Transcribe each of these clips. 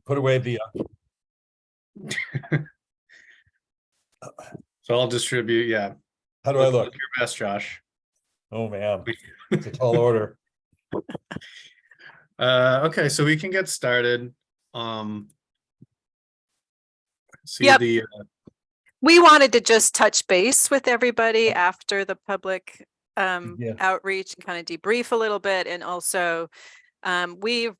Put away the, So I'll distribute, yeah. how do I look? Your best, Josh. Oh, man, it's a tall order. Okay, so we can get started. See Yep. the We wanted to just touch base with everybody after the public Yeah. outreach and kind of debrief a little bit. And also we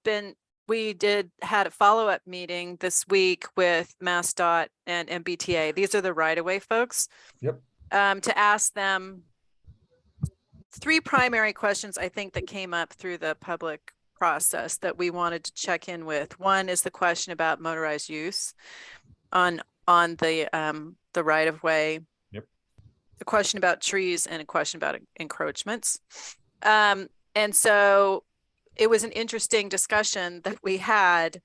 had a follow-up meeting this week with MassDOT and MBTA. These are the right-of-way folks. Yep. To ask them three primary questions, I think, that came up through the public process that we wanted to check in with. One is the question about motorized use on the right of way. Yep. A question about trees and a question about encroachments. And so it was an interesting discussion that we had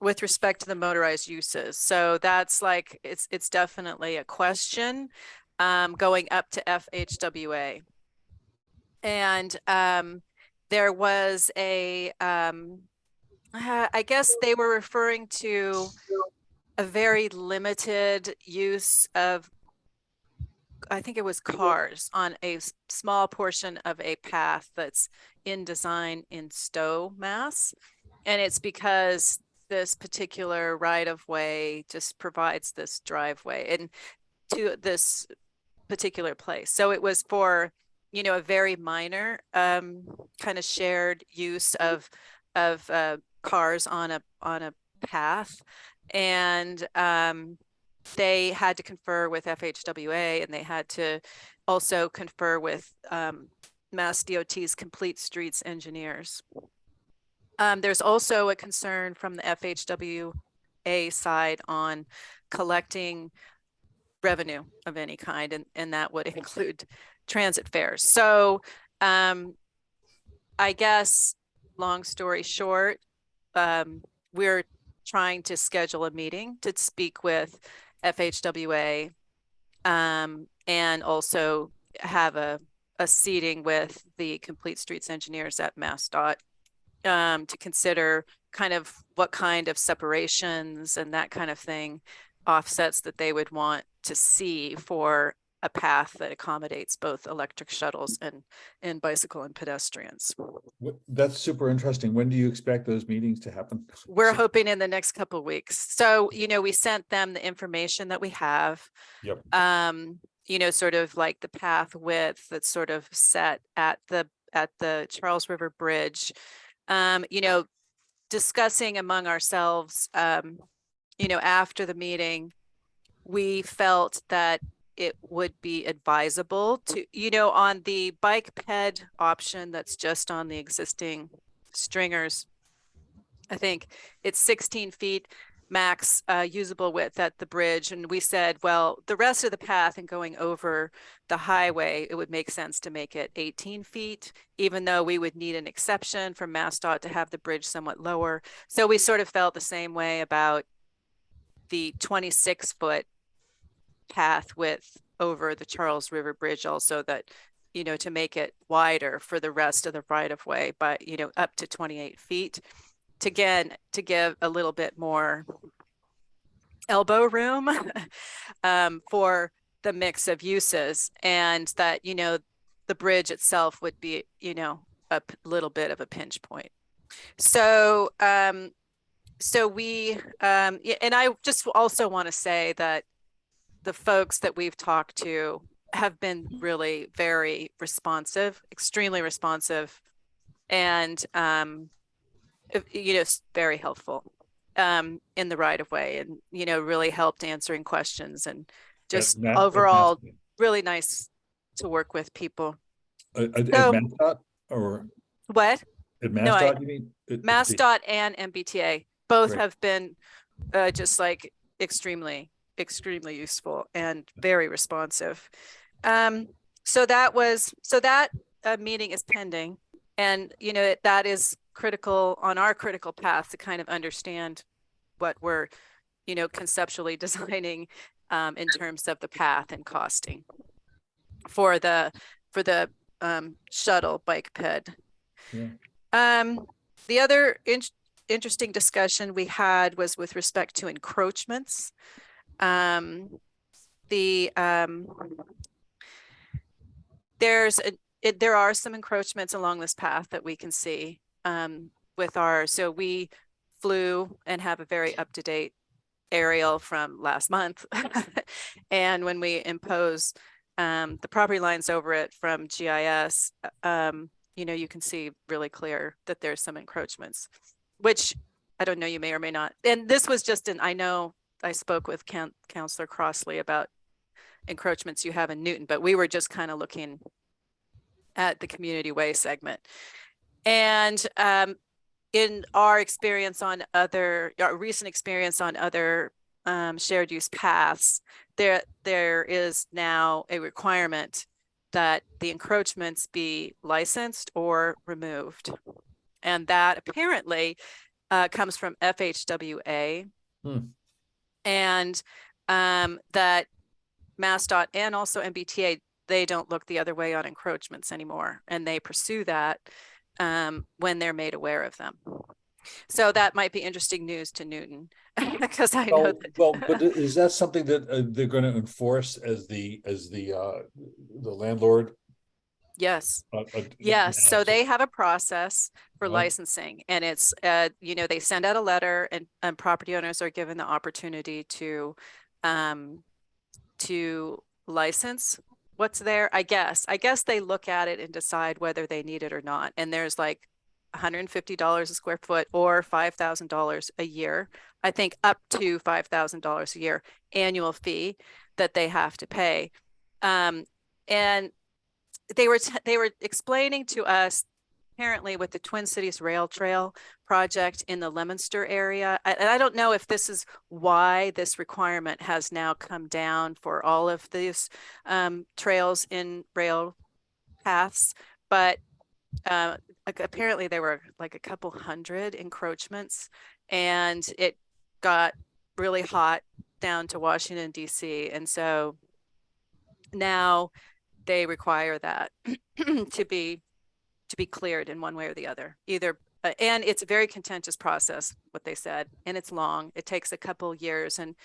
with respect to the motorized uses. So that's like, it's definitely a question going up to FHWA. And there was I guess they were referring to a very limited use of, I think it was cars on a small portion of a path that's in design in Stowe, Mass. And it's because this particular right of way just provides this driveway and to this particular place. So it was for, a very minor kind of shared use of cars on a path. And they had to confer with FHWA, and they had to also confer with Mass DOT's Complete Streets engineers. There's also a concern from the FHWA side on collecting revenue of any kind, and that would include transit fares. So I guess, long story short, we're trying to schedule a meeting to speak with FHWA and also have a seating with the Complete Streets engineers at MassDOT to consider kind of what kind of separations and that kind of thing, offsets that they would want to see for a path that accommodates both electric shuttles and bicycle and pedestrians. That's super interesting. When do you expect those meetings to happen? We're hoping in the next couple of weeks. So, we sent them the information that we have. Yep. Sort of like the path width that's sort of set at the Charles River Bridge. Discussing among ourselves, after the meeting, we felt that it would be advisable to, on the bike ped option that's just on the existing stringers, I think it's 16 feet max usable width at the bridge. And we said, well, the rest of the path and going over the highway, it would make sense to make it 18 feet, even though we would need an exception from MassDOT to have the bridge somewhat lower. So we sort of felt the same way about the 26-foot path width over the Charles River Bridge also, that, to make it wider for the rest of the right of way, but, up to 28 feet to give a little bit more elbow room for the mix of uses, and that, the bridge itself would be, a little bit of a pinch point. So, we, and I just also want to say that the folks that we've talked to have been really very responsive, extremely responsive, and, very helpful in the right of way, and, really helped answering questions, and just overall really nice to work with people. At MassDOT or what? at MassDOT, you mean? MassDOT and MBTA both Great. have been just like extremely useful and very responsive. So that meeting is pending, and that is critical on our critical path to kind of understand what we're conceptually designing in terms of the path and costing for the shuttle bike ped. Yeah. The other interesting discussion we had was with respect to encroachments. There are some encroachments along this path that we can see so we flew and have a very up-to-date aerial from last month. And when we impose the property lines over it from GIS, you can see really clear that there's some encroachments, which I don't know, you may or may not. And this was just I know I spoke with Councillor Crossley about encroachments you have in Newton, but we were just kind of looking at the community way segment. And in our recent experience on other shared use paths, there is now a requirement that the encroachments be licensed or removed. And that apparently comes from FHWA. And that MassDOT and also MBTA, they don't look the other way on encroachments anymore, and they pursue that when they're made aware of them. So that might be interesting news to Newton, because I know that. Well, but is that something that they're going to enforce as the landlord? Yes. Yes. So they have a process for licensing, and it's they send out a letter, and property owners are given the opportunity to license what's there. I guess they look at it and decide whether they need it or not. And there's like $150 a square foot or $5,000 a year. I think up to $5,000 a year annual fee that they have to pay. And they were explaining to us, apparently with the Twin Cities Rail Trail project in the Leominster area. And I don't know if this is why this requirement has now come down for all of these trails in rail paths, but apparently there were like a couple hundred encroachments, and it got really hot down to Washington, D.C. And so now they require that to be cleared in one way or the other, either. And it's a very contentious process, what they said, and it's long. It takes a couple years, and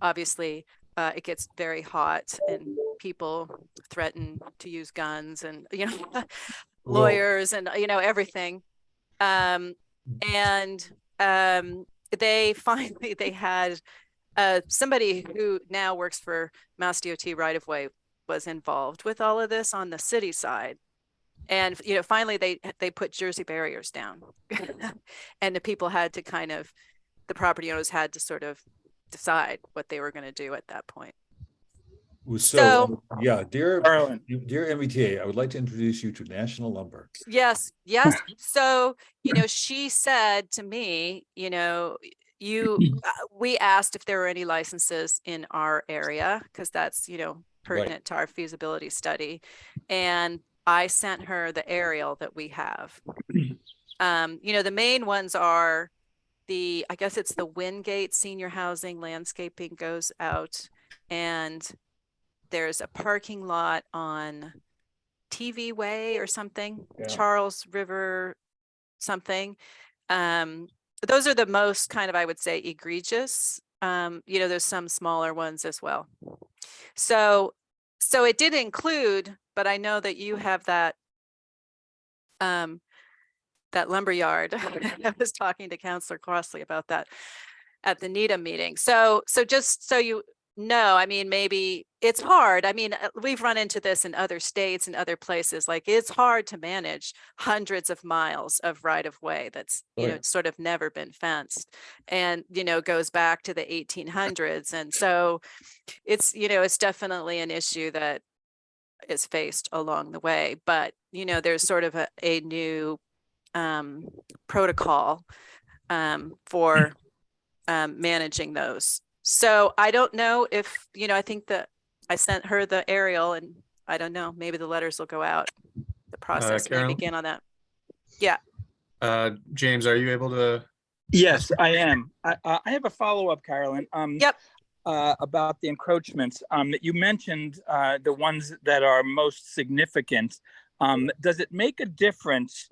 obviously it gets very hot, and people threaten to use guns, and lawyers, and everything. And they had somebody who now works for Mass DOT right of way was involved with all of this on the city side. And finally they put Jersey barriers down, and the people had to the property owners had to sort of decide what they were going to do at that point. So yeah, dear MBTA, I would like to introduce you to National Lumber. Yes. So she said to me, we asked if there were any licenses in our area, because that's pertinent to our feasibility study, and I sent her the aerial that we have. The main ones are I guess it's the Wingate Senior Housing Landscaping goes out, and there's a parking lot on TV Way or something, Charles River something. Those are the most I would say egregious. There's some smaller ones as well. So it did include, but I know that you have that lumber yard. I was talking to Councillor Crossley about that at the Needham meeting. So just so you know, I mean, maybe it's hard. I mean, we've run into this in other states and other places. Like, it's hard to manage hundreds of miles of right of way that's, sort of never been fenced, and, goes back to the 1800s. And so it's, it's definitely an issue that is faced along the way. But, there's sort of a new protocol for managing those. So I don't know if, I think that I sent her the aerial, and I don't know, maybe the letters will go out. The process may begin on that. Yeah. James, are you able to? Yes, I am. I have a follow-up, Carolyn. Yep. About the encroachments. You mentioned the ones that are most significant. Does it make a difference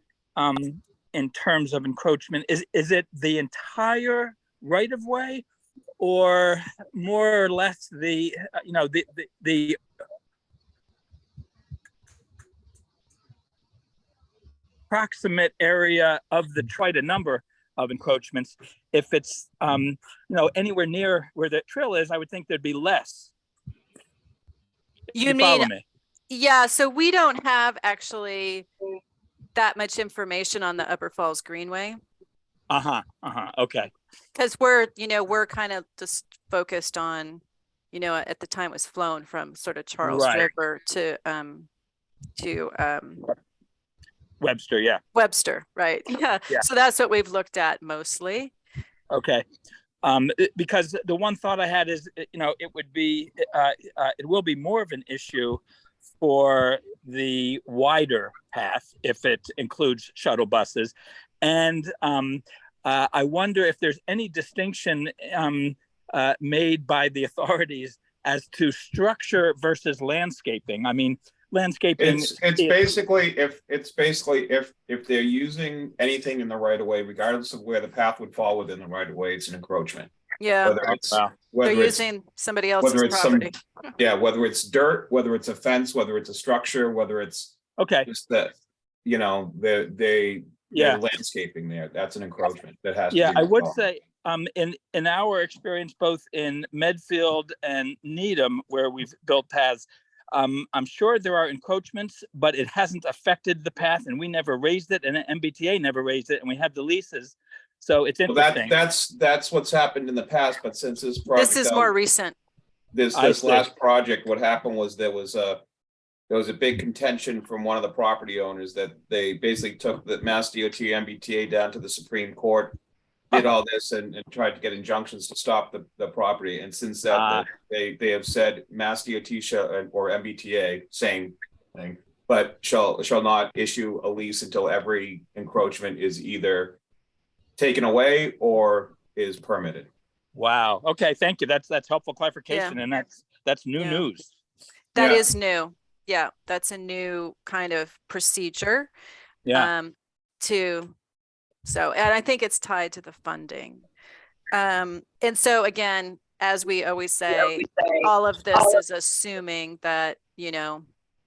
in terms of encroachment? Is it the entire right of way, or more or less the the approximate area of the try to number of encroachments? If it's anywhere near where the trail is, I would think there'd be less. You follow mean, me? yeah, so we don't have actually that much information on the Upper Falls Greenway Okay. because we're kind of just focused on, at the time it was flown from sort of Charles Right. River to Webster, yeah. Webster, right? Yeah. Yeah. So that's what we've looked at mostly. Okay. Because the one thought I had is, it will be more of an issue for the wider path if it includes shuttle buses. And I wonder if there's any distinction made by the authorities as to structure versus landscaping. I mean, landscaping. It's basically if they're using anything in the right of way, regardless of where the path would fall within the right of way, it's an encroachment. Yeah. Whether They're it's using somebody else's it's property. whether it's dirt, whether it's a fence, whether it's a structure, whether it's just that, they're landscaping there. That's an encroachment that has to be I would resolved. say in our experience, both in Medfield and Needham, where we've built paths, I'm sure there are encroachments, but it hasn't affected the path, and we never raised it, and MBTA never raised it, and we have the leases. So it's interesting. That's what's happened in the past, but since this project, This is more recent. This last project, what happened was there was a big contention from one of the property owners that they basically took the Mass DOT MBTA down to the Supreme Court, did all this and tried to get injunctions to stop the property. And since that, they have said Mass DOT or MBTA, same thing, but shall not issue a lease until every encroachment is either taken away or is permitted. Wow. Okay. Thank you. That's helpful clarification. Yeah. And that's new news. That is new. Yeah. That's a new kind of procedure. Yeah. And I think it's tied to the funding. And so again, as we always say, all of this is assuming that,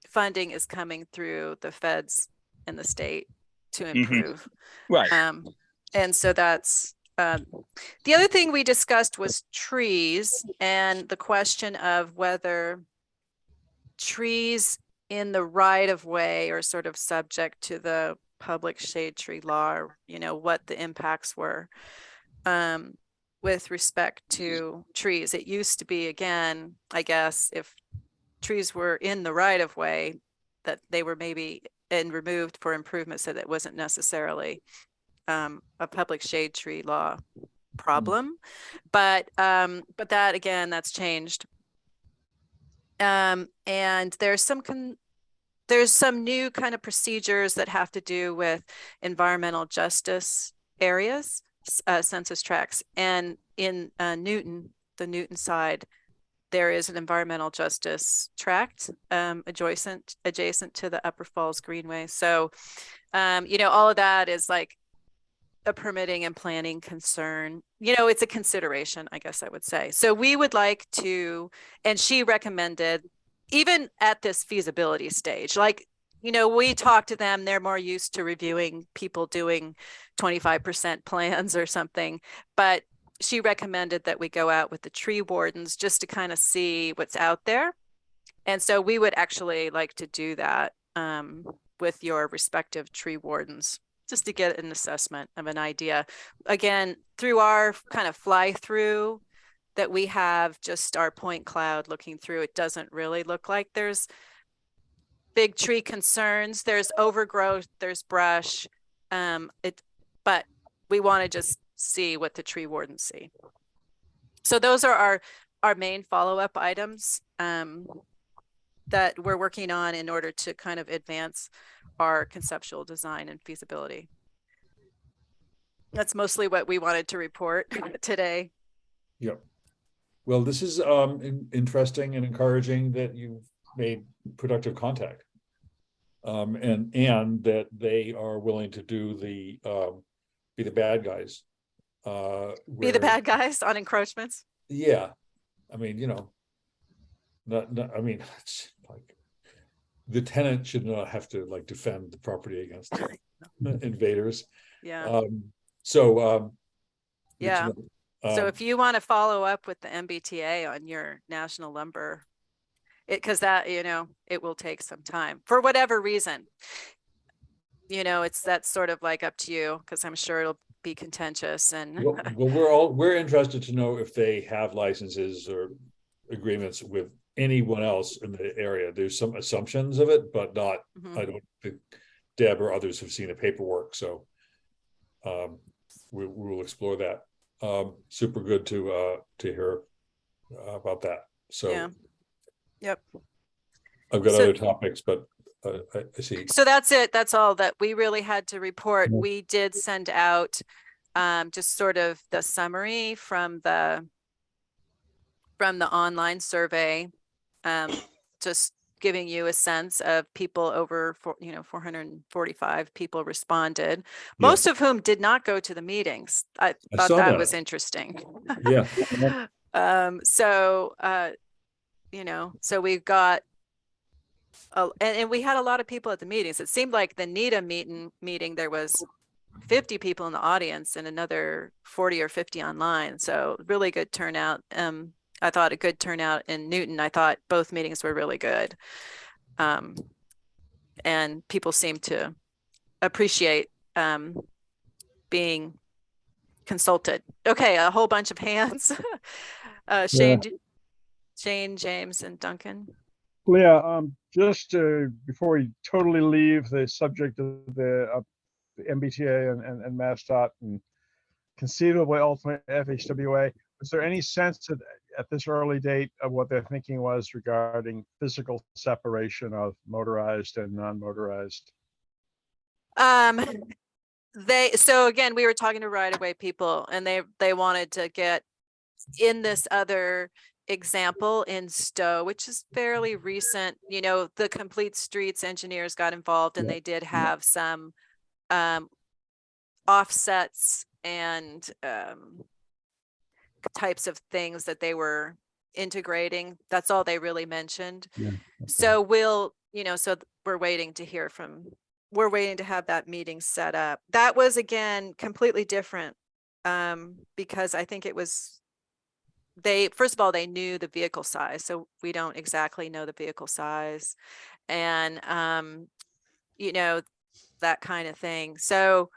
funding is coming through the feds and the state to improve. Right. And so that's, the other thing we discussed was trees and the question of whether trees in the right of way are sort of subject to the public shade tree law, or, what the impacts were with respect to trees. It used to be, again, I guess, if trees were in the right of way, that they were maybe removed for improvements, so that wasn't necessarily a public shade tree law problem, but that, again, that's changed. And there's some new kind of procedures that have to do with environmental justice areas, census tracts, and in Newton, the Newton side, there is an environmental justice tract adjacent to the Upper Falls Greenway. So, all of that is like a permitting and planning concern. It's a consideration, I guess I would say. So we would like to, and she recommended, even at this feasibility stage, we talk to them, they're more used to reviewing people doing 25% plans or something, but she recommended that we go out with the tree wardens just to kind of see what's out there. And so we would actually like to do that with your respective tree wardens, just to get an assessment of an idea. Again, through our kind of fly through that we have, just our point cloud looking through, it doesn't really look like there's big tree concerns. There's overgrowth, there's brush, but we want to just see what the tree wardens see. So those are our main follow-up items that we're working on in order to kind of advance our conceptual design and feasibility. That's mostly what we wanted to report today. Yep. Well, this is interesting and encouraging that you've made productive contact. And that they are willing to do the be the bad guys. Be the bad guys on encroachments. Yeah, I mean, not I mean, it's like the tenant should not have to like defend the property against invaders. Yeah. So Yeah. good to know. So if you want to follow up with the MBTA on your national lumber, because that, it will take some time for whatever reason. That's sort of like up to you, because I'm sure it'll be contentious and well, we're interested to know if they have licenses or agreements with anyone else in the area. There's some assumptions of it, but not, I don't think Deb or others have seen the paperwork. So we will explore that. Super good to hear about that. So yeah. Yep. I've got So- other topics, but I see. So that's it. That's all that we really had to report. Yeah. We did send out just sort of the summary from the online survey, just giving you a sense of people over 445 people responded, most of whom did not go to the meetings. I thought saw that that. was interesting. Yeah. So we've got and we had a lot of people at the meetings. It seemed like the Needham meeting there was 50 people in the audience and another 40 or 50 online. So really good turnout. I thought a good turnout in Newton. I thought both meetings were really good. And people seem to appreciate being consulted. Okay, a whole bunch of hands. Shane, James, and Duncan. Yeah, just before we totally leave the subject of the MBTA and MassDOT and conceivably ultimate FHWA, was there any sense at this early date of what their thinking was regarding physical separation of motorized and non-motorized? So again, we were talking to right-of-way people, and they wanted to get in this other example in Stowe, which is fairly recent. The Complete Streets engineers got involved, and they did have some offsets and types of things that they were integrating. That's all they really mentioned. So we're waiting to hear from, we're waiting to have that meeting set up. That was, again, completely different because I think it was, first of all, they knew the vehicle size. So we don't exactly know the vehicle size and, that kind of thing. So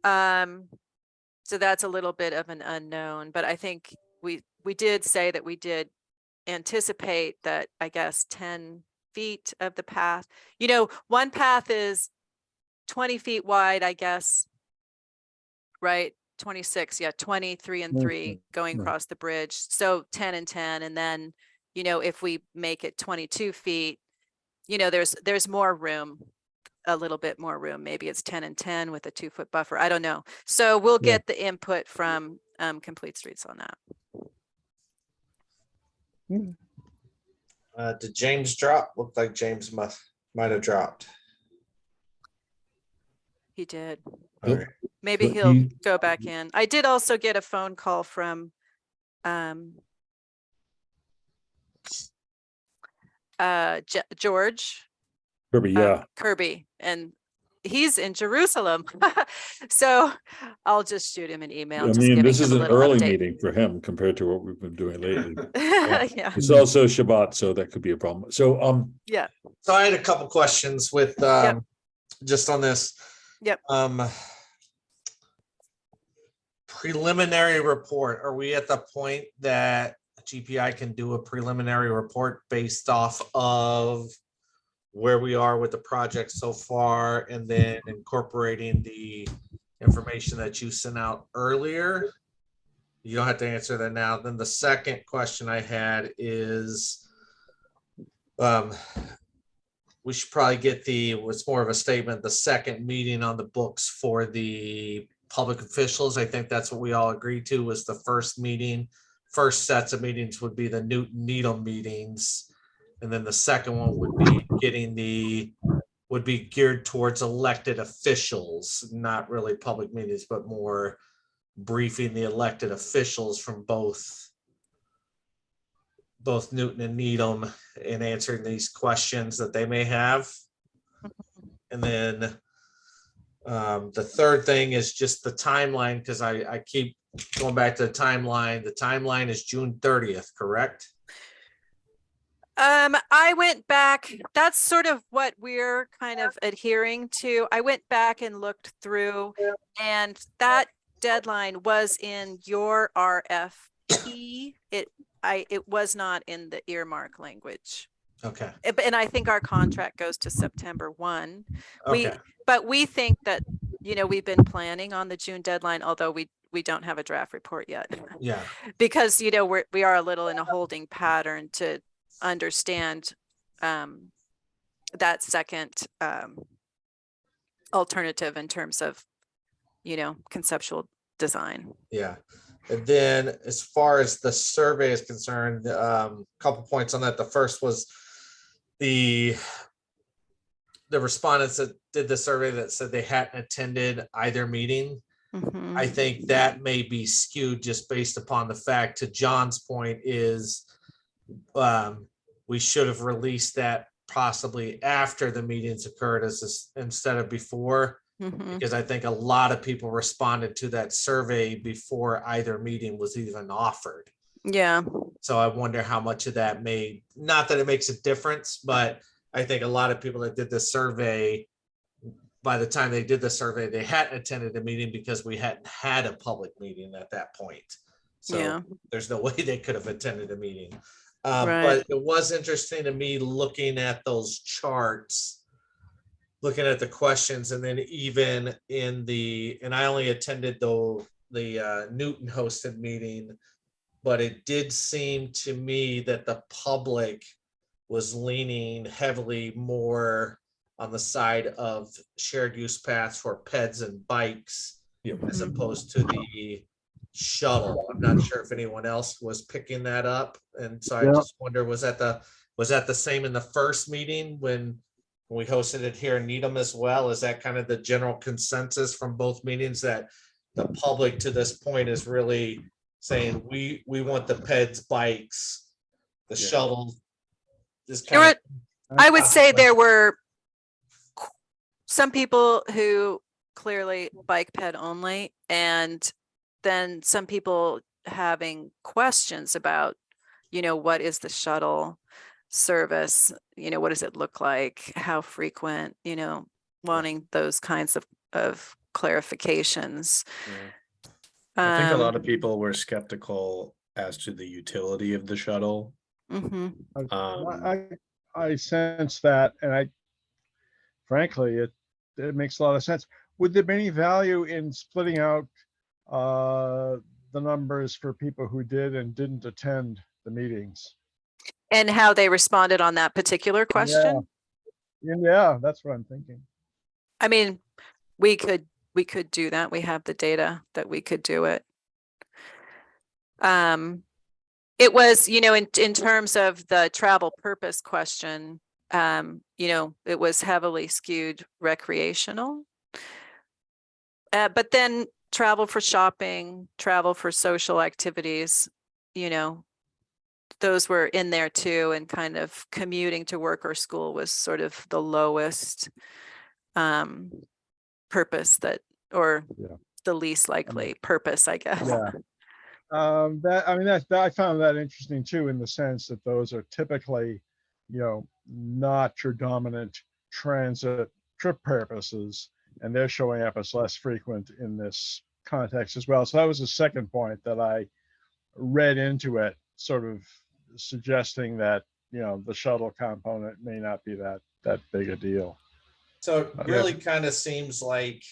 that's a little bit of an unknown, but I think we did say that we did anticipate that, I guess, 10 feet of the path, one path is 20 feet wide, I guess, right? 26, 23 and 3 going across the bridge. So 10 and 10. And then, if we make it 22 feet, there's more room, a little bit more room. Maybe it's 10 and 10 with a 2-foot buffer. I don't know. So we'll get the input from Complete Streets on that. Did James drop? Looked like James might have dropped. He did. All right. Maybe But he'll go back in. I did also get a phone call from George Kirby, Kirby, and he's in Jerusalem. So I'll just shoot him an email. I just mean, giving this him is a an little early update. meeting for him compared to what we've been doing lately. Yeah. It's also Shabbat, so that could be a problem. So Yeah. So I had a couple questions with just on this. Yep. Preliminary report. Are we at the point that GPI can do a preliminary report based off of where we are with the project so far, and then incorporating the information that you sent out earlier? You don't have to answer that now. Then the second question I had is, we should probably get what's more of a statement, the second meeting on the books for the public officials. I think that's what we all agreed to, was the first meeting. First sets of meetings would be the Needham meetings. And then the second one would be getting the would be geared towards elected officials, not really public meetings, but more briefing the elected officials from both Newton and Needham in answering these questions that they may have. And then the third thing is just the timeline, because I keep going back to the timeline. The timeline is June 30th, correct? I went back, that's sort of what we're kind of adhering to. I went back and looked through, and that deadline was in your RFP. It was not in the earmark language. Okay. And I think our contract goes to September 1. Okay. But we think that, we've been planning on the June deadline, although we don't have a draft report yet. Yeah. Because, we are a little in a holding pattern to understand that second alternative in terms of, conceptual design. Yeah. And then as far as the survey is concerned, a couple points on that. The first was the respondents that did the survey that said they hadn't attended either meeting. Mhm. I think that may be skewed just based upon the fact, to John's point, is we should have released that possibly after the meetings occurred instead of before. Mhm. Because I think a lot of people responded to that survey before either meeting was even offered. Yeah. So I wonder how much of that not that it makes a difference, but I think a lot of people that did the survey, by the time they did the survey, they hadn't attended the meeting because we hadn't had a public meeting at that point. So Yeah. there's no way they could have attended a meeting. Right. But it was interesting to me looking at those charts, looking at the questions, and then even and I only attended the Newton hosted meeting, but it did seem to me that the public was leaning heavily more on the side of shared use paths for peds and bikes, as opposed to the shuttle. I'm not sure if anyone else was picking that up. And so I just wonder, was that the same in the first meeting when we hosted it here in Needham as well? Is that kind of the general consensus from both meetings, that the public to this point is really saying we want the peds, bikes, the shuttle? This kind of, I would say there were some people who clearly bike ped only, and then some people having questions about, what is the shuttle service? What does it look like? How frequent? Wanting those kinds of clarifications. I think a lot of people were skeptical as to the utility of the shuttle. Mhm. I sense that, and frankly, it makes a lot of sense. Would there be any value in splitting out the numbers for people who did and didn't attend the meetings? And how they responded on that particular question? Yeah, that's what I'm thinking. I mean, we could do that. We have the data that we could do it. It was, in terms of the travel purpose question, it was heavily skewed recreational. But then travel for shopping, travel for social activities, those were in there too, and kind of commuting to work or school was sort of the lowest purpose or the least likely purpose, I guess. Yeah. I found that interesting too, in the sense that those are typically, not your dominant transit trip purposes, and they're showing up as less frequent in this context as well. So that was the second point that I read into it, sort of suggesting that, the shuttle component may not be that big a deal. So it really kind of seems like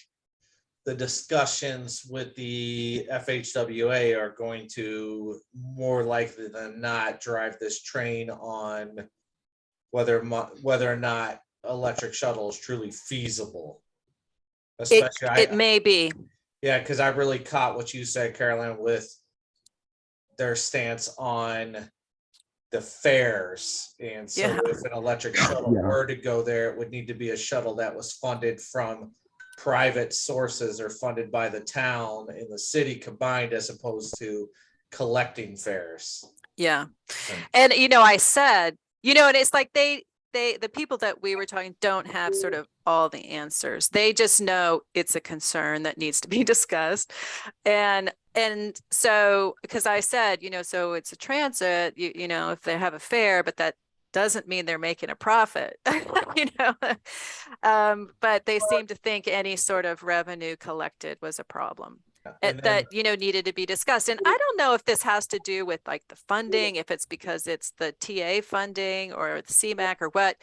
the discussions with the FHWA are going to more likely than not drive this train on whether or not electric shuttle is truly feasible. Especially, it may be. Yeah, because I really caught what you said, Carolyn, with their stance on the fares. And so Yeah. if an electric shuttle Yeah. were to go there, it would need to be a shuttle that was funded from private sources or funded by the town and the city combined, as opposed to collecting fares. Yeah. And- And, I said, and it's like the people that we were talking don't have sort of all the answers. They just know it's a concern that needs to be discussed. And so, because I said, so it's a transit, if they have a fare, but that doesn't mean they're making a profit, but they seem to think any sort of revenue collected was a problem. And That needed to be discussed. And I don't know if this has to do with like the funding, if it's because it's the TA funding or the CMAC or what,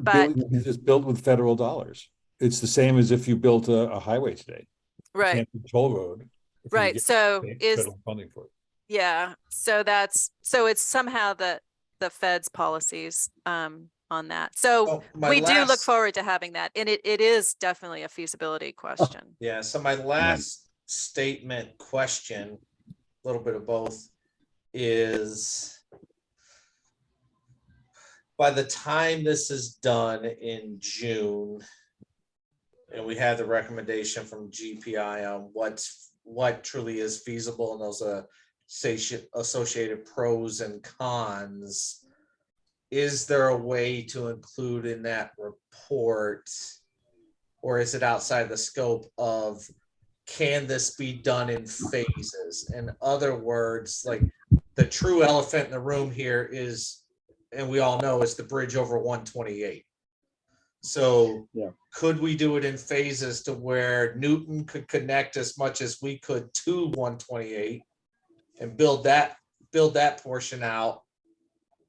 but It's built with federal dollars. It's the same as if you built a highway today. You right, can't do toll road if you right. get So federal funding for it. yeah, so it's somehow the Fed's policies on that. So Oh, my we do look last- forward to having that. And it is definitely a feasibility question. Yeah, so my last statement question, a little bit of both, is by the time this is done in June, and we have the recommendation from GPI on what truly is feasible and those associated pros and cons, is there a way to include in that report, or is it outside the scope of, can this be done in phases? In other words, like the true elephant in the room here is, and we all know, is the bridge over 128. So could we do it in phases to where Newton could connect as much as we could to 128 and build that portion out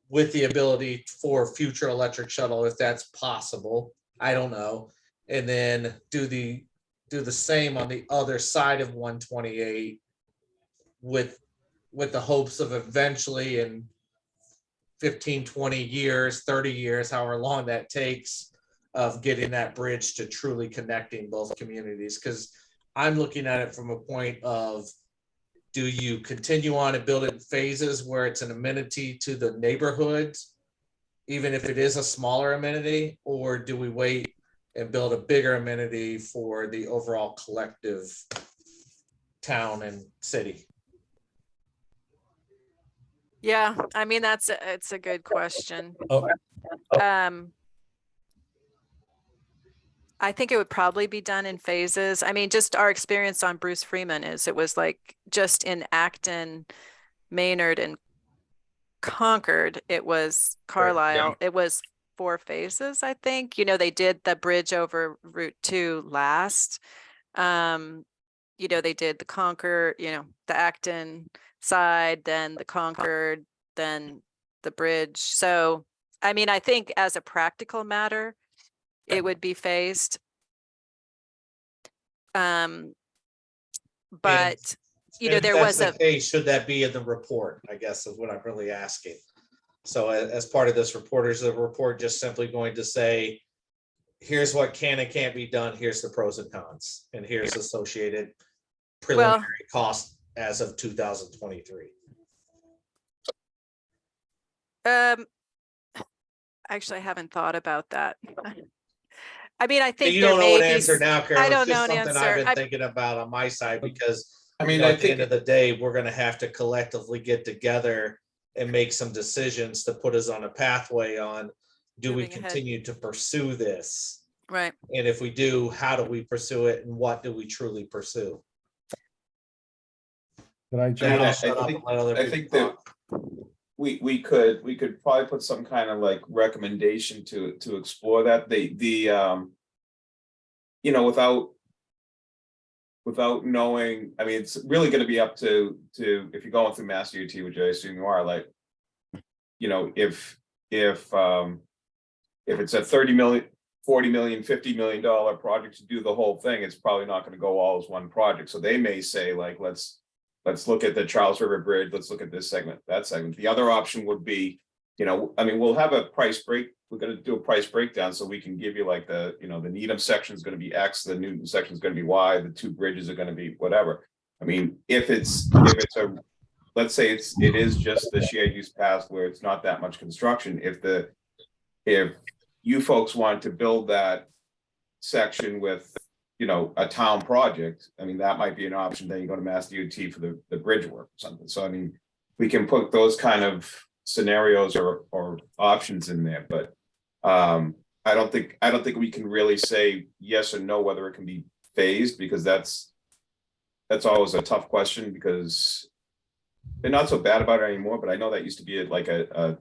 with the ability for future electric shuttle, if that's possible? I don't know. And then do the same on the other side of 128 with the hopes of eventually in 15, 20 years, 30 years, however long that takes, of getting that bridge to truly connecting both communities. Because I'm looking at it from a point of, do you continue on and build it in phases where it's an amenity to the neighborhood, even if it is a smaller amenity, or do we wait and build a bigger amenity for the overall collective town and city? Yeah, I mean, it's a good question. Oh, I think it would probably be done in phases. I mean, just our experience on Bruce Freeman is it was like just in Acton, Maynard, and Concord, it was Carlisle. It was 4 phases, I think. They did the bridge over Route 2 last. They did the Concord, the Acton side, then the Concord, then the bridge. So, I mean, I think as a practical matter, it would be phased. But And there if was that's the case, should that be in the report, I guess, is what I'm really asking. So as part of this report, is the report just simply going to say, here's what can and can't be done, here's the pros and cons, and here's associated preliminary cost as of 2023? Actually, I haven't thought about that. I mean, I think You there don't know may an be answer now, Carol. I don't It's just know an something I've answer. been thinking about on my side, because I mean, at I the think end of the day, we're gonna have to collectively get together and make some decisions to put us on a pathway on, do we Moving ahead. continue to pursue this? Right. And if we do, how do we pursue it, and what do we truly pursue? Can I I jump mean, I'll shut up and let other I people think that talk. we could probably put some kind of like recommendation to explore that. Without knowing, I mean, it's really going to be up to if you're going through Mass DOT, which I assume you are, like, if it's a 30 million, 40 million, $50 million project to do the whole thing, it's probably not going to go all as one project. So they may say, like, let's look at the Charles River Bridge, let's look at this segment, that segment. The other option would be, I mean, we'll have a price break. We're going to do a price breakdown so we can give you like the Needham section is going to be X, the Newton section is going to be Y, the 2 bridges are going to be whatever. I mean, if it's a let's say it is just the shared use path where it's not that much construction. If you folks want to build that section with, you know, a town project, I mean, that might be an option. Then you go to Mass DOT for the bridge work or something. So I mean, we can put those kind of scenarios or options in there, but I don't think we can really say yes or no whether it can be phased, because that's always a tough question, because they're not so bad about it anymore. But I know that used to be like a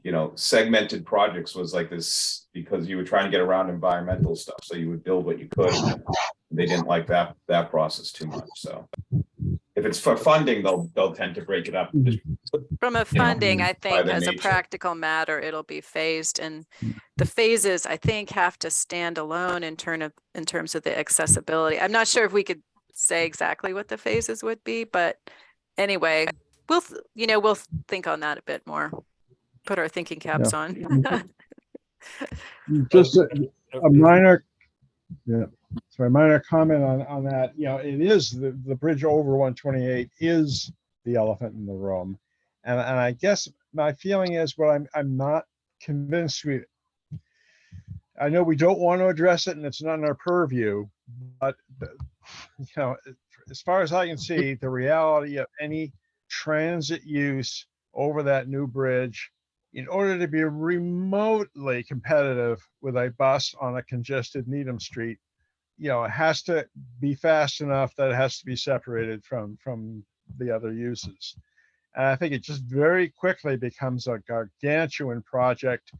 you know, segmented projects was like this, because you were trying to get around environmental stuff, so you would build what you could, and they didn't like that process too much. So if it's for funding, they'll tend to break it up. From a You know, funding, I by think the as a nature. practical matter, it'll be phased, and the phases, I think, have to stand alone in terms of the accessibility. I'm not sure if we could say exactly what the phases would be, but anyway, we'll think on that a bit more. Put our thinking caps on. Just a minor, minor comment on that. You know, it is the bridge over 128 is the elephant in the room, and I guess my feeling is, well, I'm not convinced I know we don't want to address it, and it's not in our purview, but you know, as far as I can see, the reality of any transit use over that new bridge, in order to be remotely competitive with a bus on a congested Needham Street, you know, it has to be fast enough that it has to be separated from the other uses. And I think it just very quickly becomes a gargantuan project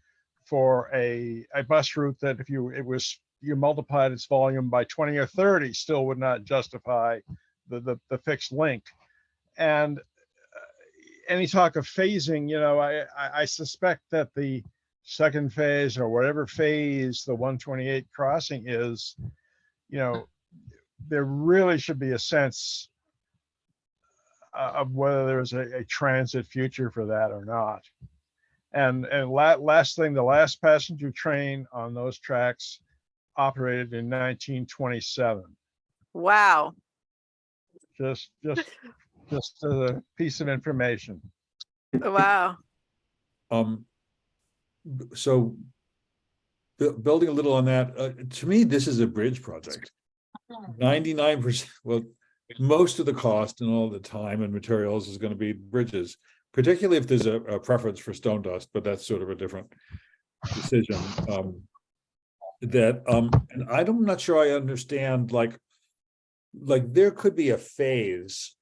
for a bus route that if you multiplied its volume by 20 or 30, still would not justify the fixed link. And any talk of phasing, you know, I suspect that the second phase or whatever phase the 128 crossing is, you know, there really should be a sense of whether there's a transit future for that or not. And last thing, the last passenger train on those tracks operated in 1927. Wow. Just a piece of information. Wow. So building a little on that, to me, this is a bridge project. 99%, well, most of the cost and all the time and materials is going to be bridges, particularly if there's a preference for stone dust, but that's sort of a different decision. And I'm not sure I understand, like there could be a phase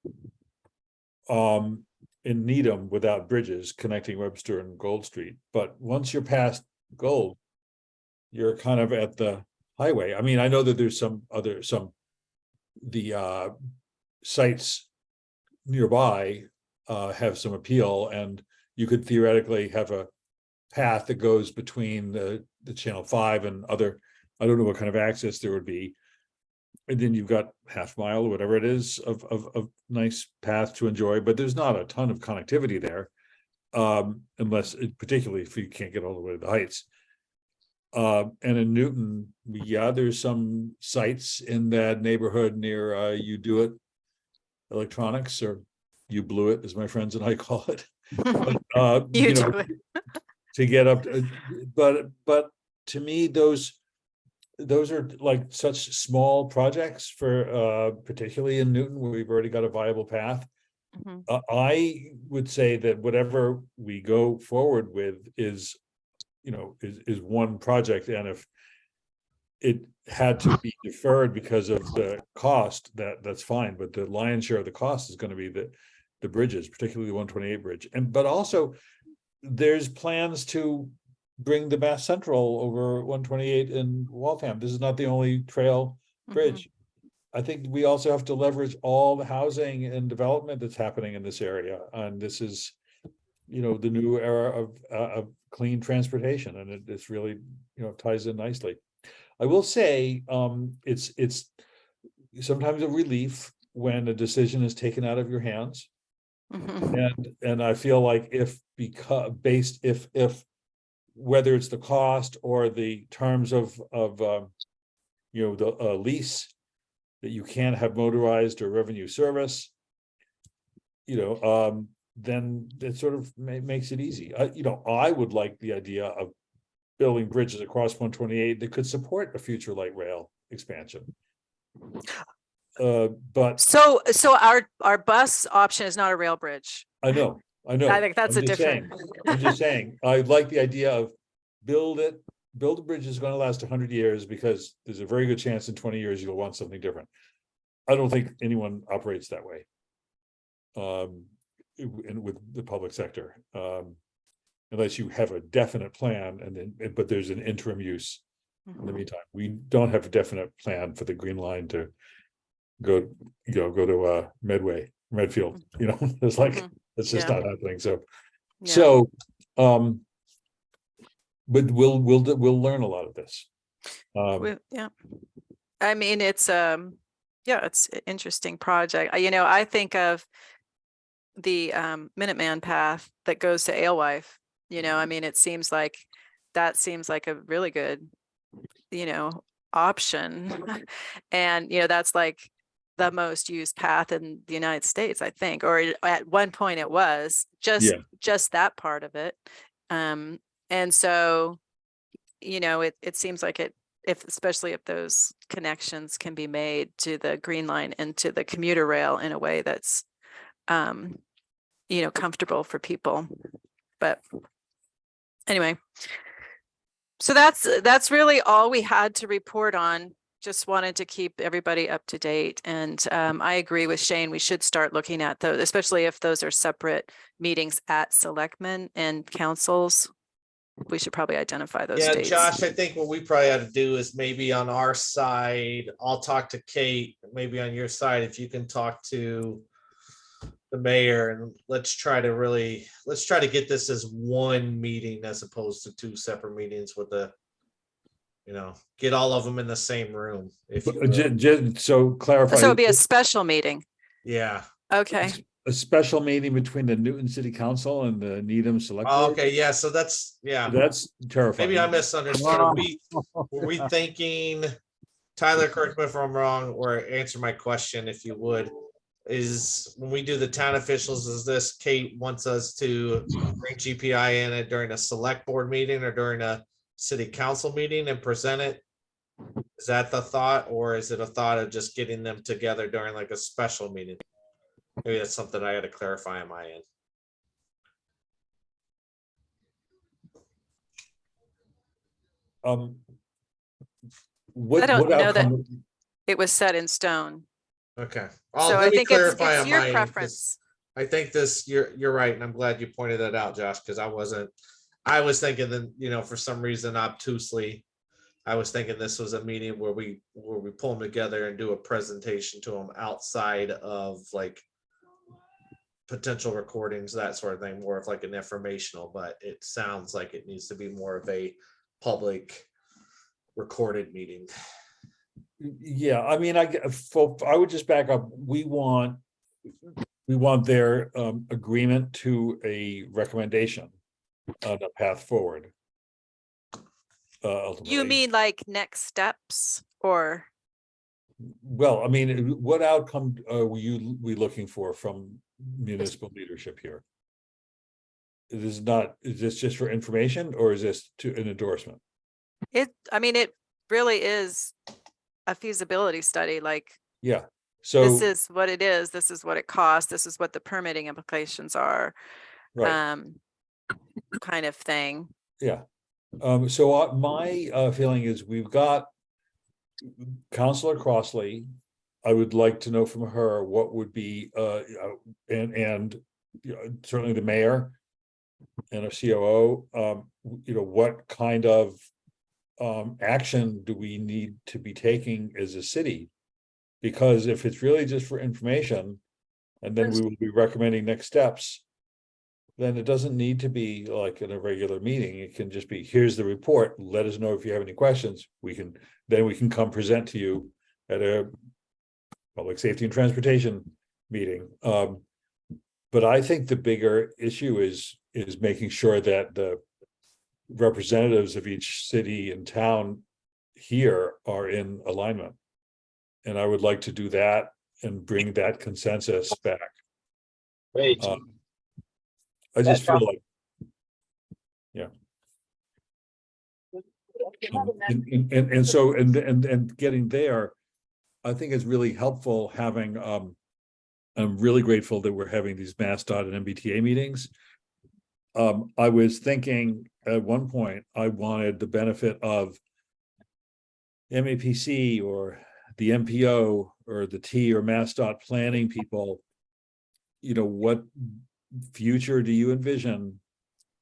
in Needham without bridges connecting Webster and Gold Street, but once you're past Gold, you're kind of at the highway. I mean, I know that there's the sites nearby have some appeal, and you could theoretically have a path that goes between the Channel 5 and other, I don't know what kind of access there would be. And then you've got half mile or whatever it is of nice path to enjoy, but there's not a ton of connectivity there, unless particularly if you can't get all the way to the Heights. And in Newton, yeah, there's some sites in that neighborhood near You Do It Electronics, or You Blew It, as my friends and I call it. But, You know, do it. To get up, but to me, those are like such small projects for particularly in Newton, where we've already got a viable path. Mm-hmm. I would say that whatever we go forward with is, you know, is one project, and if it had to be deferred because of the cost, that's fine, but the lion's share of the cost is going to be the bridges, particularly the 128 bridge. But also there's plans to bring the Mass Central over 128 in Waltham. This is not the only trail bridge. Mm-hmm. I think we also have to leverage all the housing and development that's happening in this area, and this is, you know, the new era of clean transportation, and it's really, you know, ties in nicely. I will say it's sometimes a relief when a decision is taken out of your hands. Mm-hmm. And I feel like if whether it's the cost or the terms of you know, the lease, that you can't have motorized or revenue service, then it sort of makes it easy. I would like the idea of building bridges across 128 that could support a future light rail expansion. But So our bus option is not a rail bridge. I know. I think that's I'm a just different. I'm just saying, I like the idea of build a bridge is going to last 100 years because there's a very good chance in 20 years you'll want something different. I don't think anyone operates that way. With the public sector, unless you have a definite plan, and then but there's an interim use in the meantime. We don't have a definite plan for the Green Line to go to Medfield. It's like it's just not happening. So but we'll learn a lot of this. I mean, it's it's an interesting project. I think of the Minuteman path that goes to Alewife. I mean, it seems like a really good option. And that's like the most used path in the United States, I think, or at one point it was just that part of it. And so it seems like especially if those connections can be made to the Green Line and to the commuter rail in a way that's comfortable for people. But anyway, so that's really all we had to report on. Just wanted to keep everybody up to date. And I agree with Shane, we should start looking at those, especially if those are separate meetings at selectmen and councils. We should probably identify those dates. Josh, I think what we probably had to do is maybe on our side, I'll talk to Kate, maybe on your side, if you can talk to the mayor, and let's try to get this as one meeting as opposed to two separate meetings with get all of them in the same room. Just so clarify. So it'd be a special meeting. Yeah. Okay. A special meeting between the Newton City Council and the Needham Select Board? Okay, yeah, so that's terrifying. Maybe I misunderstood. Were we thinking, Tyler, correct me if I'm wrong, or answer my question if you would, is when we do the town officials, is this Kate wants us to bring GPI in it during a select board meeting or during a city council meeting and present it? Is that the thought, or is it a thought of just getting them together during like a special meeting? Maybe that's something I had to clarify on my end. I don't know that it was set in stone. Okay. So I think it's your preference. I think you're right, and I'm glad you pointed that out, Josh, because I was thinking that, for some reason obtusely, I was thinking this was a meeting where we pull them together and do a presentation to them outside of like potential recordings, that sort of thing, more of like an informational, but it sounds like it needs to be more of a public recorded meeting. Yeah, I mean, I would just back up. We want their agreement to a recommendation on a path forward. You mean like next steps, or? Well, I mean, what outcome are we looking for from municipal leadership here? Is this just for information, or is this an endorsement? It really is a feasibility study. Like, yeah. So this is what it is. This is what it costs. This is what the permitting implications are. Right. Kind of thing. Yeah. So my feeling is we've got Councilor Crossley. I would like to know from her what would be, and certainly the mayor and our COO, what kind of action do we need to be taking as a city? Because if it's really just for information, and then we will be recommending next steps, then it doesn't need to be like in a regular meeting. It can just be, here's the report. Let us know if you have any questions. We can come present to you at a public safety and transportation meeting. But I think the bigger issue is making sure that the representatives of each city and town here are in alignment. And I would like to do that and bring that consensus back. Great. I just That feel sounds- like, yeah. And so and getting there, I think it's really helpful having. I'm really grateful that we're having these MassDOT and MBTA meetings. I was thinking at one point I wanted the benefit of MAPC or the MPO or the T or MassDOT planning people. You know, what future do you envision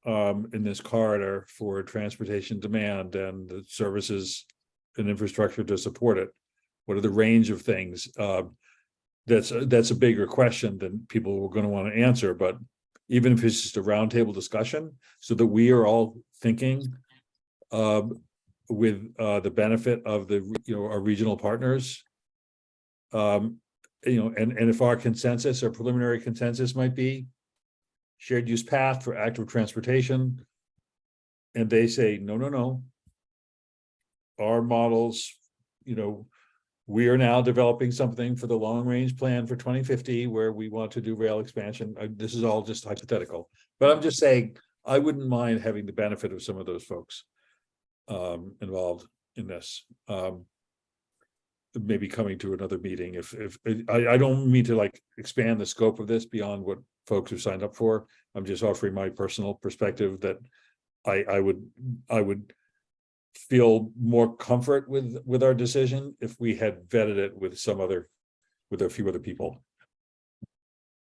in this corridor for transportation demand and the services and infrastructure to support it? What are the range of things? That's a bigger question than people were going to want to answer, but even if it's just a roundtable discussion, so that we are all thinking with the benefit of the our regional partners, and if our consensus or preliminary consensus might be shared use path for active transportation, and they say no, our models, we are now developing something for the long range plan for 2050 where we want to do rail expansion. This is all just hypothetical, but I'm just saying I wouldn't mind having the benefit of some of those folks involved in this. Maybe coming to another meeting if I don't mean to like expand the scope of this beyond what folks have signed up for. I'm just offering my personal perspective that I would feel more comfort with our decision if we had vetted it with a few other people.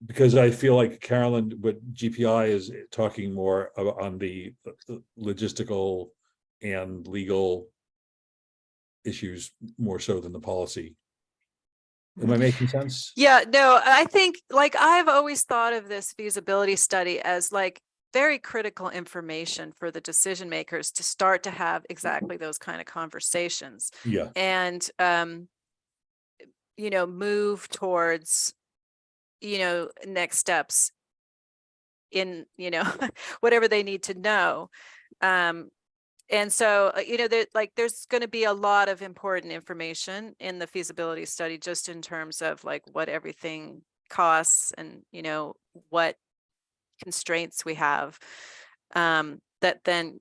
Because I feel like Carolyn, what GPI is talking more on the logistical and legal issues more so than the policy. Am I making sense? Yeah, no, I think like I've always thought of this feasibility study as like very critical information for the decision makers to start to have exactly those kind of conversations. Yeah. And move towards next steps in whatever they need to know. And so there's going to be a lot of important information in the feasibility study just in terms of like what everything costs and what constraints we have, that then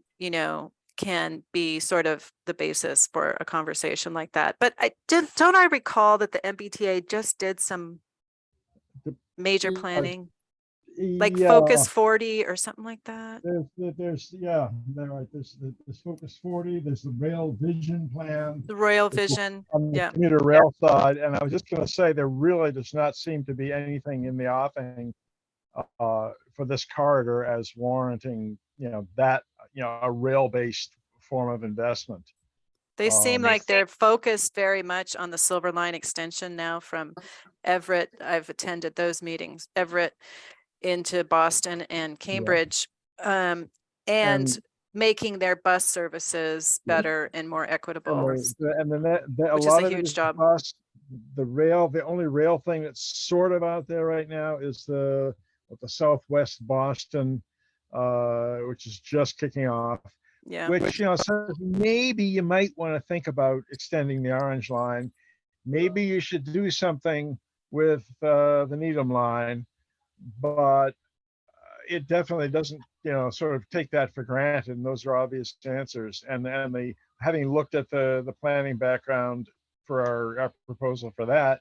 can be sort of the basis for a conversation like that. But don't I recall that the MBTA just did some major planning, like Yeah, Focus 40 or something like that? there's yeah, they're right. There's Focus 40. There's the Rail Vision Plan The Royal Vision, on the yeah. commuter rail side, and I was just going to say there really does not seem to be anything in the offing for this corridor as warranting a rail-based form of investment. They seem like they're focused very much on the Silver Line extension now from Everett. I've attended those meetings, Everett into Boston and Cambridge, and making their bus services better and more equitable, And then a which lot is a of it huge is job. bus. The only rail thing that's sort of out there right now is the Southwest Boston, which is just kicking off. Yeah. Which says maybe you might want to think about extending the Orange Line. Maybe you should do something with the Needham line, but it definitely doesn't sort of take that for granted. And those are obvious answers. And the having looked at the planning background for our proposal for that,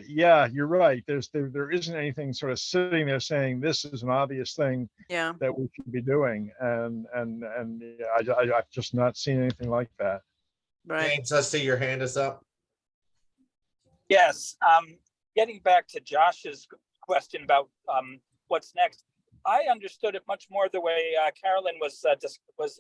yeah, you're right. There isn't anything sort of sitting there saying this is an obvious thing that we should be doing, and I've just not seen anything like that. Right. James, I see your hand is up. Yes. Getting back to Josh's question about what's next, I understood it much more the way Carolyn was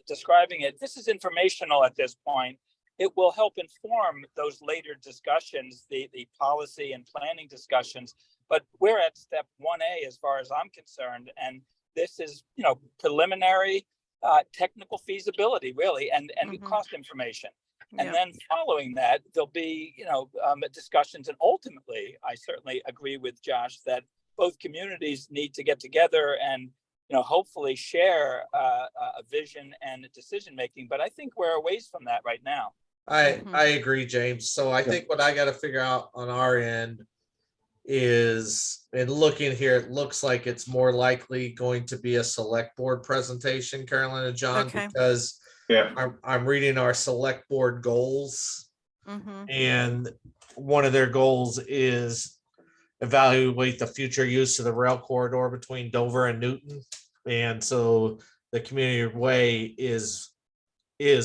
describing it. This is informational at this point. It will help inform those later discussions, the policy and planning discussions. But we're at step 1A as far as I'm concerned, and this is preliminary technical feasibility really, and cost information. And then following that, there'll be discussions, and ultimately, I certainly agree with Josh that both communities need to get together and hopefully share a vision and a decision making. But I think we're a ways from that right now. I agree, James. So I think what I got to figure out on our end is, and looking here, it looks like it's more likely going to be a select board presentation, Carolyn and John, Okay. because Yeah. I'm reading our select board goals, Mm-hmm. and one of their goals is evaluate the future use of the rail corridor between Dover and Newton. And so the community way is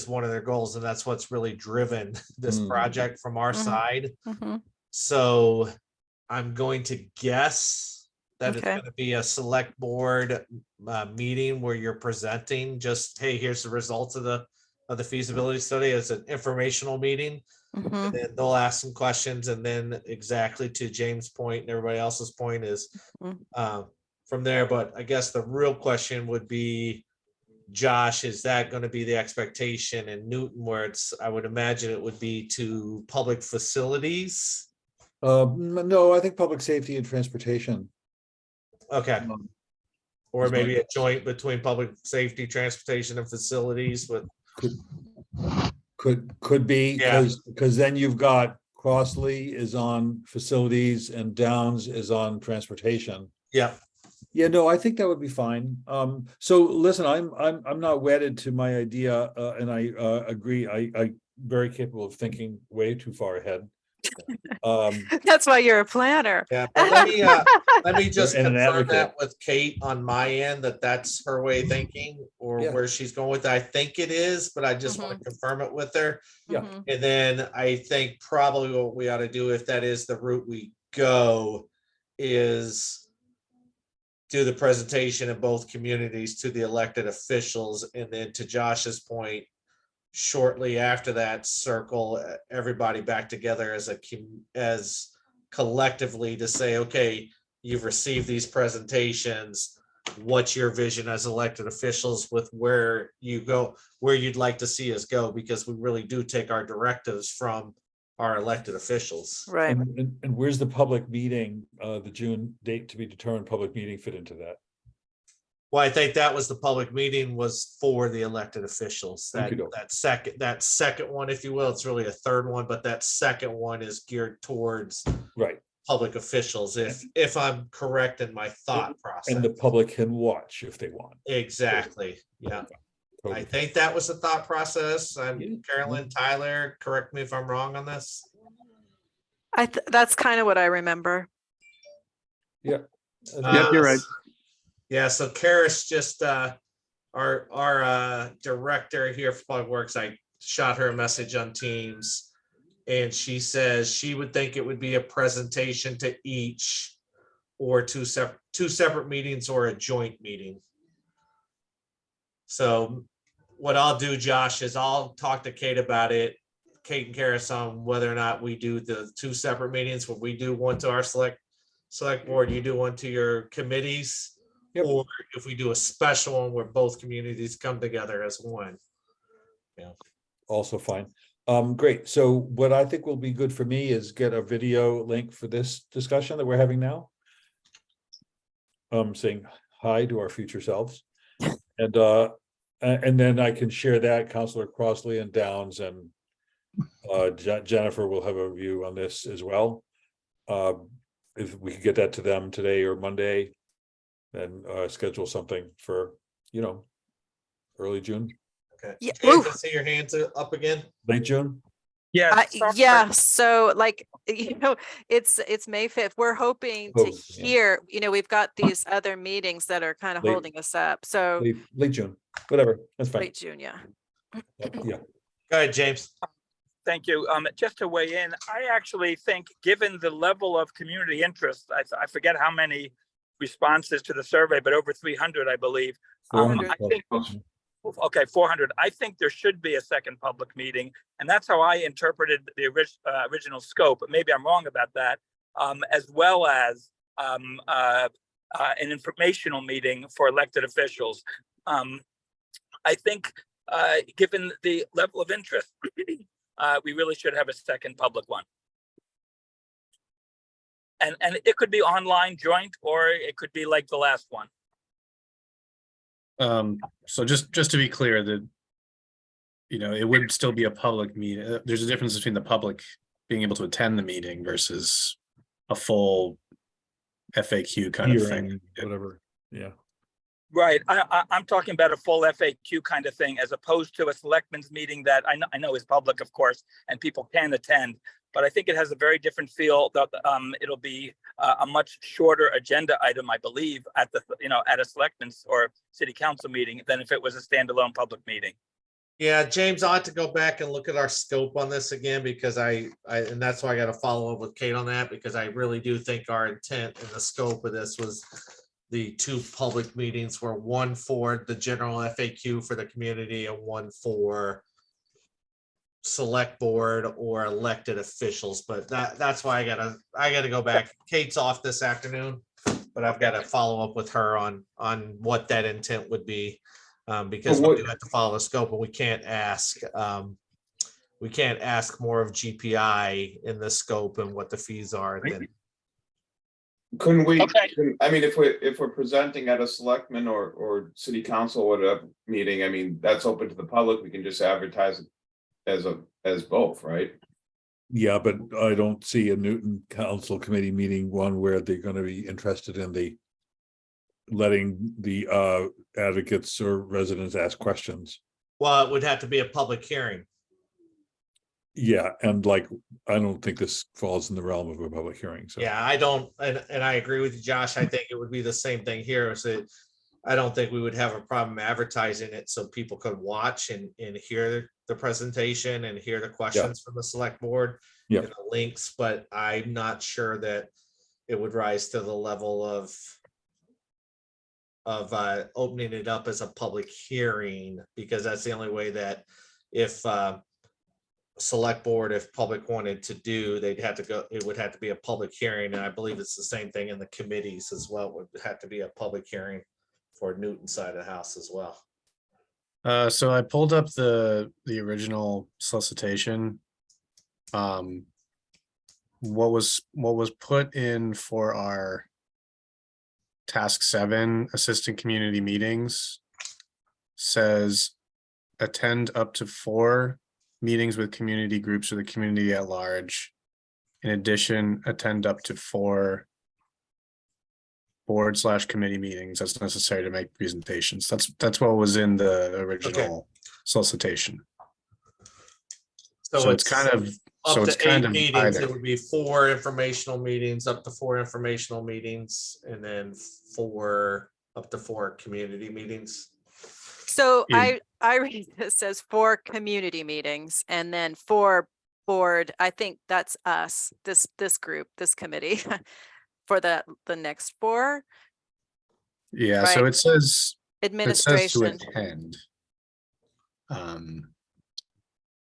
one of their goals, and that's what's really driven this project from our side. Mm-hmm. So I'm going to guess that it's Okay. going to be a select board meeting where you're presenting just, hey, here's the results of the feasibility study. It's an informational meeting. Mm-hmm. And then they'll ask some questions, and then exactly to James' point and everybody else's point is from there. But I guess the real question would be, Josh, is that going to be the expectation in Newton, where it's, I would imagine it would be to public facilities? No, I think public safety and transportation. Okay. Or Is maybe my a joint between public safety, transportation, and facilities with. Could be, Yeah. because then you've got Crossley is on facilities and Downs is on transportation. Yeah. Yeah, no, I think that would be fine. So listen, I'm not wedded to my idea, and I agree. I very capable of thinking way too far ahead. That's why you're a planner. Yeah, but let me just And an confirm that advocate. with Kate on my end, that's her way of thinking, or Yeah. where she's going with it. I think it is, but I just want to confirm it with her. Yeah. Mhm. And then I think probably what we ought to do, if that is the route we go, is do the presentation in both communities to the elected officials, and then to Josh's point, shortly after that, circle everybody back together as collectively to say, okay, you've received these presentations. What's your vision as elected officials with where you go, where you'd like to see us go? Because we really do take our directives from our elected officials. Right. And where's the public meeting, the June date to be determined public meeting fit into that? Well, I think that was the public meeting was for the elected officials. That Okey-doke. that second one, if you will, it's really a third one, but that second one is geared towards Right. public officials, if I'm correct in my thought process. And the public can watch if they want. Exactly. Yeah. Totally. I think that was the thought process. Yeah. Carolyn, Tyler, correct me if I'm wrong on this. That's kind of what I remember. Yep, you're right. Yeah, so Karis just our director here for Public Works, I shot her a message on Teams, and she says she would think it would be a presentation to each, or two separate meetings, or a joint meeting. So what I'll do, Josh, is I'll talk to Kate about it, Kate and Karis, on whether or not we do the two separate meetings, where we do one to our select board, you do one to your committees. Yep. Or if we do a special one where both communities come together as one. Yeah. Also fine. Great. So what I think will be good for me is get a video link for this discussion that we're having now. Saying hi to our future selves. And then I can share that, Councilor Crossley and Downs and Jennifer will have a view on this as well. If we could get that to them today or Monday, and schedule something for, early June, Okay. Yeah. Kate, Oof. I see your hands up again. late June. Yeah. Yeah, so like, it's May 5th. We're hoping to Oh, yeah. hear, we've got these other meetings that are kind of Late- holding us up. So Late June, whatever, that's fine. late June, yeah. Yeah, Go ahead, James. Thank you. Just to weigh in, I actually think, given the level of community interest, I forget how many responses to the survey, but over 300, I believe. 400 I think, okay, 400. I think there should be a second public meeting, and that's how I interpreted the original scope. But maybe I'm wrong about that. As well as an informational meeting for elected officials. I think, given the level of interest, we really should have a second public one. And it could be online joint, or it could be like the last one. So just to be clear, that it would still be a public meeting. There's a difference between the public being able to attend the meeting versus a full FAQ kind of thing. hearing, whatever. Yeah. Right. I'm talking about a full FAQ kind of thing, as opposed to a selectmen's meeting that I know is public, of course, and people can attend. But I think it has a very different feel. That it'll be a much shorter agenda item, I believe, at at a selectmen's or city council meeting than if it was a standalone public meeting. Yeah, James, I have to go back and look at our scope on this again, because and that's why I got to follow up with Kate on that, because I really do think our intent and the scope of this was the 2 public meetings were one for the general FAQ for the community and one for select board or elected officials. But that's why I gotta go back. Kate's off this afternoon, but I've got to follow up with her on what that intent would be. Because we do have to follow the scope, and we can't ask more of GPI in the scope and what the fees are. Then Couldn't we? Okay. I mean, if we're presenting at a selectman or city council or a meeting, I mean, that's open to the public. We can just advertise it as both, right? Yeah, but I don't see a Newton Council Committee meeting one where they're going to be interested in letting the advocates or residents ask questions. well, it would have to be a public hearing. Yeah, and I don't think this falls in the realm of a public hearing. So Yeah, I don't, and I agree with you, Josh. I think it would be the same thing here. So I don't think we would have a problem advertising it so people could watch and hear the presentation and hear the questions from the select board. Yeah. And the links, but I'm not sure that it would rise to the level of opening it up as a public hearing, because that's the only way that if select board, if public wanted to do, they'd have to go, it would have to be a public hearing. And I believe it's the same thing in the committees as well. It would have to be a public hearing for Newton side of the house as well. So I pulled up the original solicitation. What was put in for our task 7 assistant community meetings says attend up to 4 meetings with community groups or the community at large. In addition, attend up to 4 board/committee meetings that's necessary to make presentations. That's what was in the original solicitation. So it's kind of Up so it's to kind 8 of meetings, either. it would be 4 informational meetings, up to 4 informational meetings, and then 4 up to 4 community meetings. So Yeah. I read this as 4 community meetings and then 4 board. I think that's us, this group, this committee for the next 4. Yeah, so Right. it says to Administration. attend.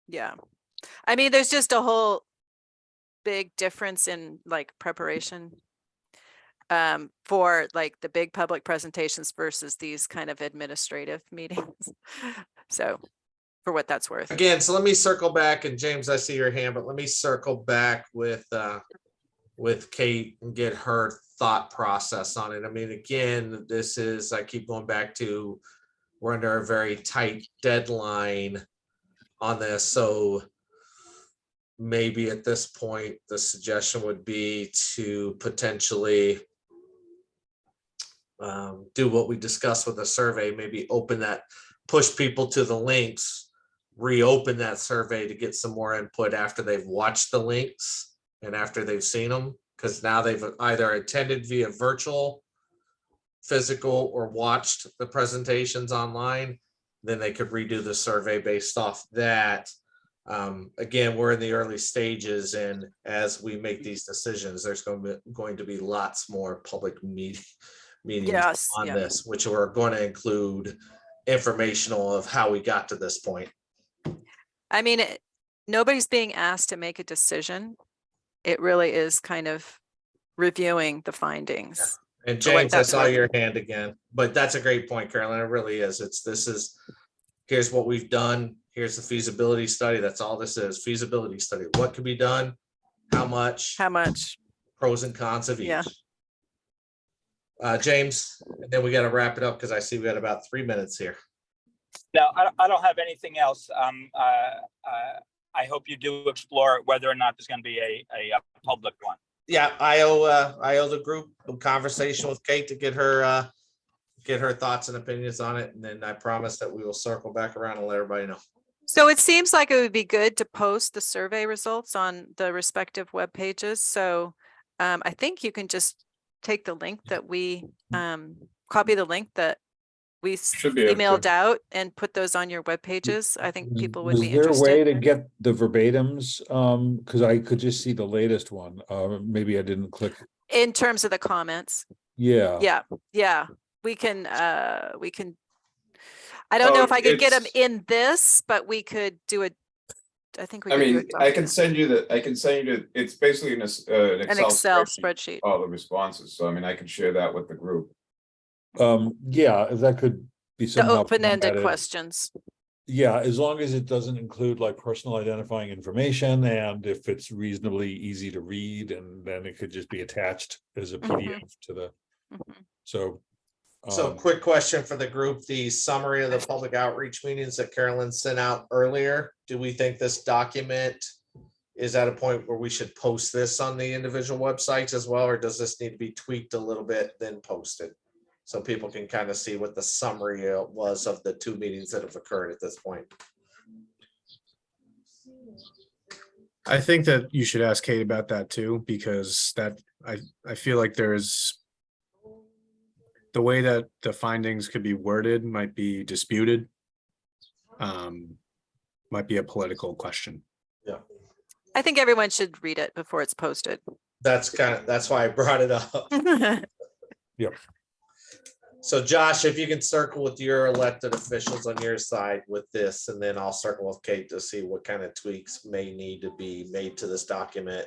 Yeah. I mean, there's just a whole big difference in preparation for the big public presentations versus these kind of administrative meetings. So for what that's worth. Again, so let me circle back, and James, I see your hand, but let me circle back with Kate and get her thought process on it. I mean, again, this is, I keep going back to, we're under a very tight deadline on this. So maybe at this point, the suggestion would be to potentially do what we discussed with the survey, maybe open that, push people to the links, reopen that survey to get some more input after they've watched the links and after they've seen them, because now they've either attended via virtual, physical, or watched the presentations online. Then they could redo the survey based off that. Again, we're in the early stages, and as we make these decisions, there's going to be lots more public meetings Yes, on yeah. this, which are going to include informational of how we got to this point. I mean, nobody's being asked to make a decision. It really is kind of reviewing the findings. And For what James, I that's saw worth. your hand again, but that's a great point, Carolyn. It really is. Here's what we've done. Here's the feasibility study. That's all this is. Feasibility study. What could be done? How much? How much? Pros and cons of each. Yeah. James, and then we got to wrap it up because I see we got about 3 minutes here. No, I don't have anything else. I hope you do explore whether or not there's going to be a public one. Yeah, I owe the group a conversation with Kate to get her thoughts and opinions on it, and then I promise that we will circle back around and let everybody know. So it seems like it would be good to post the survey results on the respective web pages. So I think you can just take the link that we copy the link that we Should be able to. emailed out and put those on your web pages. I think people would Was be there a way interested. to get the verbatims? Because I could just see the latest one. Maybe I didn't click. In terms of the comments. Yeah. Yeah. We can, I don't know if I could get them it's- in this, but we could do it. I think we I could do mean, I can send you it's basically an an Excel Excel spreadsheet, spreadsheet. all the responses. So I mean, I can share that with the group. Yeah, if that could be The somehow open-ended formatted. questions. Yeah, as long as it doesn't include like personal identifying information, and if it's reasonably easy to read, and then it could just be attached as a PDF to the, Mhm. so. So quick question for the group, the summary of the public outreach meetings that Carolyn sent out earlier, do we think this document is at a point where we should post this on the individual websites as well, or does this need to be tweaked a little bit, then posted? So people can kind of see what the summary was of the 2 meetings that have occurred at this point. I think that you should ask Kate about that too, because I feel like there's the way that the findings could be worded might be disputed. Might be a political question. I think everyone should read it before it's posted. That's why I brought it up. Yep. So Josh, if you can circle with your elected officials on your side with this, and then I'll circle with Kate to see what kind of tweaks may need to be made to this document,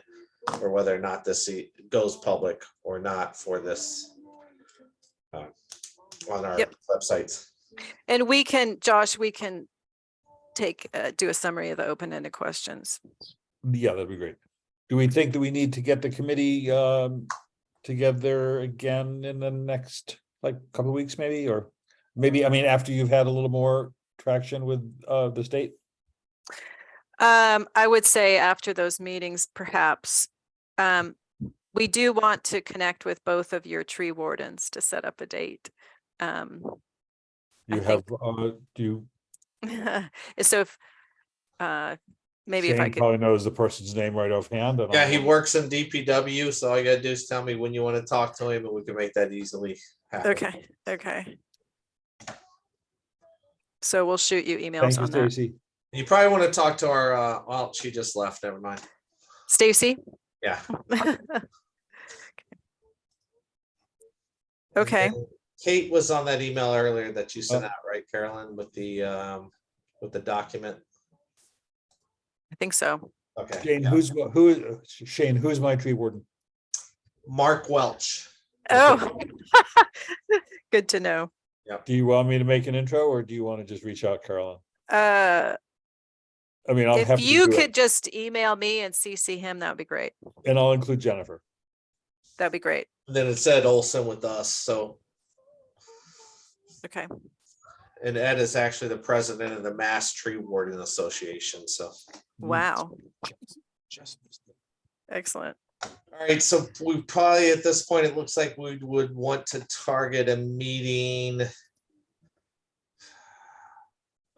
or whether or not this goes public or not for this on our websites. And we can, Josh, we can do a summary of the open-ended questions. Yeah, that'd be great. Do we think that we need to get the committee together again in the next like couple of weeks, maybe, or maybe, I mean, after you've had a little more traction with the state? I would say after those meetings, perhaps. We do want to connect with both of your tree wardens to set up a date. You have, do you? So if, maybe if I Shane could, probably knows the person's name right offhand. And Yeah, he works in DPW, so all you gotta do is tell me when you want to talk to him, and we can make that easily happen. okay. So we'll shoot you emails Thank you, on that. Stacy. You probably want to talk to our, well, she just left, never mind. Stacy? Yeah. Okay. And Kate was on that email earlier that you sent out, right, Carolyn, with the document? I think so. Okay. Shane, yeah. Shane, who's my tree warden? Mark Welch. Oh, good to know. Do you want me to make an intro, or do you want to just reach out, Carolyn? Uh, I mean, I'll if have to you do it, could just email me and CC him, that would be great. and I'll include Jennifer. That'd be great. Then it said Olson with us, so, Okay. and Ed is actually the president of the Mass Tree Warden Association, so. Wow. Excellent. All right, so we probably, at this point, it looks like we would want to target a meeting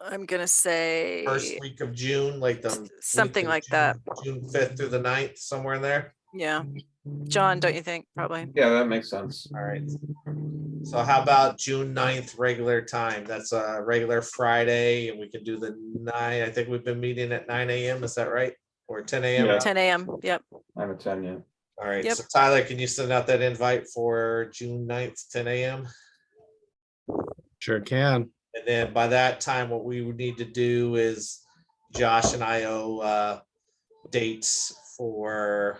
I'm gonna say first week of June, like the week something of like that. June 5th through the 9th, somewhere in there. Yeah. John, don't you think? Probably. Yeah, that makes sense. All right. So how about June 9th, regular time? That's a regular Friday, and we can do the 9. I think we've been meeting at 9 a.m. Is that right? Or 10 a.m.? Yeah. 10 a.m. Yep. I'm at 10, yeah. All right. Yep. So Tyler, can you send out that invite for June 9th, 10 a.m.? Sure can. And then by that time, what we would need to do is Josh and I owe dates for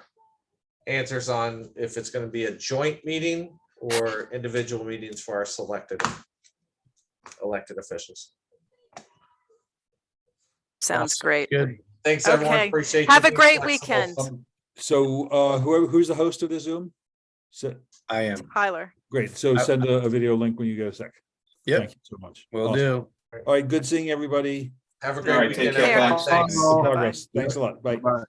answers on if it's going to be a joint meeting or individual meetings for our selected elected officials. Sounds Awesome. great. Good. Thanks, everyone. Okay. Appreciate you Have a being great flexible. weekend. So who's the host of the Zoom? So I am. Tyler. great. So send a video link when you get a sec. Yep, Thank you so much. will Awesome. do. All right, good seeing everybody. Have a All great right, take weekend. care. everyone. Thanks. Thanks. Progress. Thanks a lot. Bye. Bye.